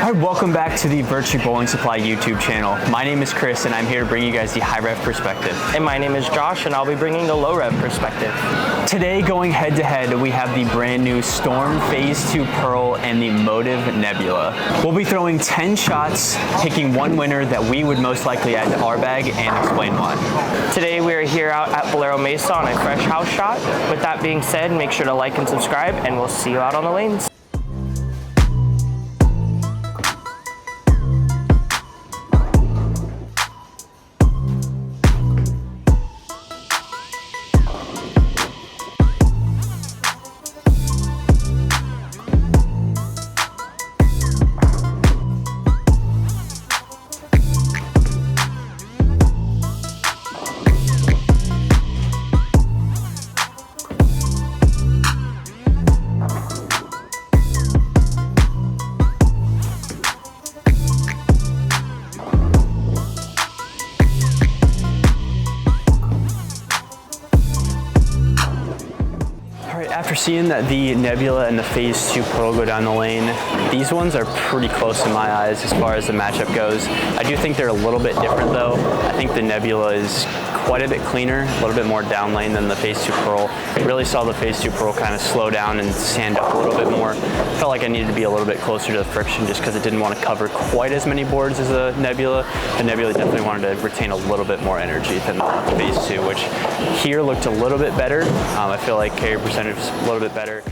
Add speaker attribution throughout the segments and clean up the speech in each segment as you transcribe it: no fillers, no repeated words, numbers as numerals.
Speaker 1: All right, welcome back to the Virtue Bowling Supply YouTube channel. My name is Chris and I'm here to bring you guys the high-rev perspective.
Speaker 2: And my name is Josh and I'll be bringing the low-rev perspective.
Speaker 1: Today, going head-to-head, we have the brand new Storm Phaze II Pearl and the Motiv Nebula. We'll be throwing 10 shots, picking one winner that we would most likely add to our bag and explain why.
Speaker 2: Today we are here out at Bolero Mesa on a fresh house shot. With that being said, make sure to like and subscribe and we'll see you out on the lanes.
Speaker 1: After seeing that the Nebula and the Phaze II Pearl go down the lane, these ones are pretty close in my eyes as far as the matchup goes. I do think they're a little bit different though. I think the Nebula is quite a bit cleaner, a little bit more down lane than the Phaze II Pearl. I really saw the Phaze II Pearl kind of slow down and stand up a little bit more. Felt like I needed to be a little bit closer to the friction just because it didn't want to cover quite as many boards as the Nebula. The Nebula definitely wanted to retain a little bit more energy than the Phaze II, which here looked a little bit better. I feel like carry percentage was a little bit better.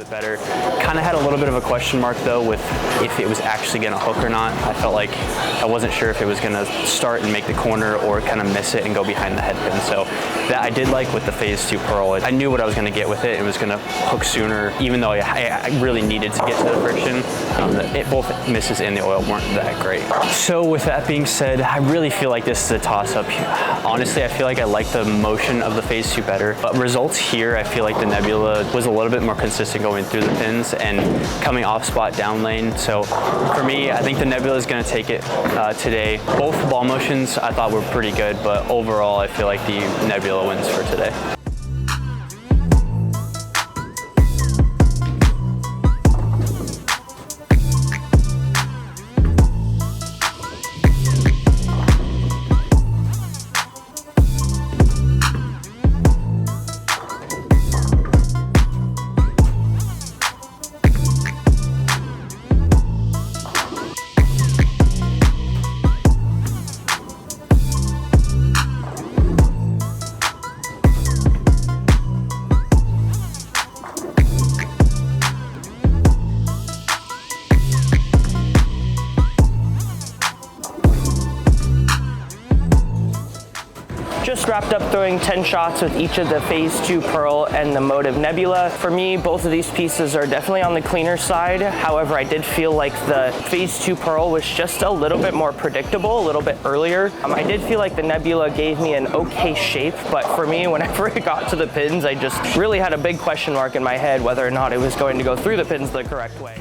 Speaker 1: Better. Kind of had a little bit of a question mark though with if it was actually going to hook or not. I felt like I wasn't sure if it was going to start and make the corner or kind of miss it and go behind the head pin. So that I did like with the Phaze II Pearl. I knew what I was going to get with it. It was going to hook sooner, even though I really needed to get to the friction. Both misses and the oil weren't that great. So with that being said, I really feel like this is a toss-up. Honestly, I feel like I like the motion of the Phaze II better, but results here, I feel like the Nebula was a little bit more consistent going through the pins and coming off spot down lane. So for me, I think the Nebula is going to take it today. Both ball motions I thought were pretty good, but overall I feel like the Nebula wins for today.
Speaker 2: Just wrapped up throwing 10 shots with each of the Phaze II Pearl and the Motiv Nebula. For me, both of these pieces are definitely on the cleaner side. However, I did feel like the Phaze II Pearl was just a little bit more predictable, a little bit earlier. I did feel like the Nebula gave me an okay shape, but for me, whenever it got to the pins, I just really had a big question mark in my head whether or not it was going to go through the pins the correct way.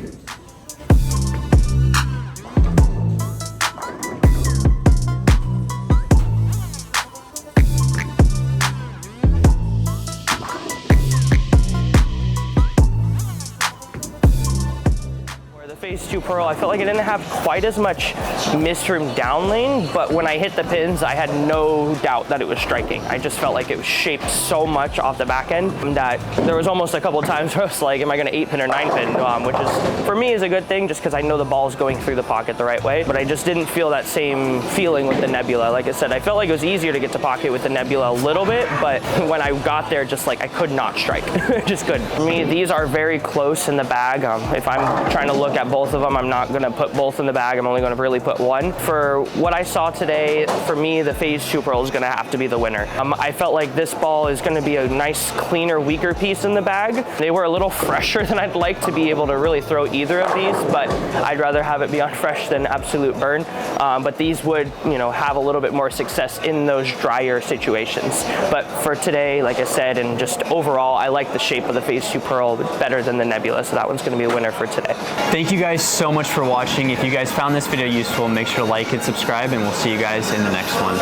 Speaker 2: Phaze II Pearl, I felt like it didn't have quite as much misroom down lane, but when I hit the pins, I had no doubt that it was striking. I just felt like it was shaped so much off the back end that there was almost a couple of times where I was like, am I going to 8-pin or 9-pin? Which is, for me, is a good thing just because I know the ball's going through the pocket the right way, but I just didn't feel that same feeling with the Nebula. Like I said, I felt like it was easier to get to pocket with the Nebula a little bit, but when I got there, just like I could not strike. Just couldn't. For me, these are very close in the bag. If I'm trying to look at want both of them. I'm not gonna put both in the bag. I'm only gonna really put one. For what I saw today, for me, the Phaze II Pearl is gonna have to be the winner. I felt like this ball is gonna be a nice, cleaner, weaker piece in the bag. They were a little fresher than I'd like to be able to really throw either of these, but I'd rather have it be on fresh than absolute burn. But these would, you know, have a little bit more success in those drier situations. But for today, like I said, and just overall, I like the shape of the Phaze II Pearl better than the Nebula, so that one's gonna be a winner for today.
Speaker 1: Thank you guys so much for watching. If you guys found this video useful, make sure to like and subscribe, and we'll see you guys in the next one.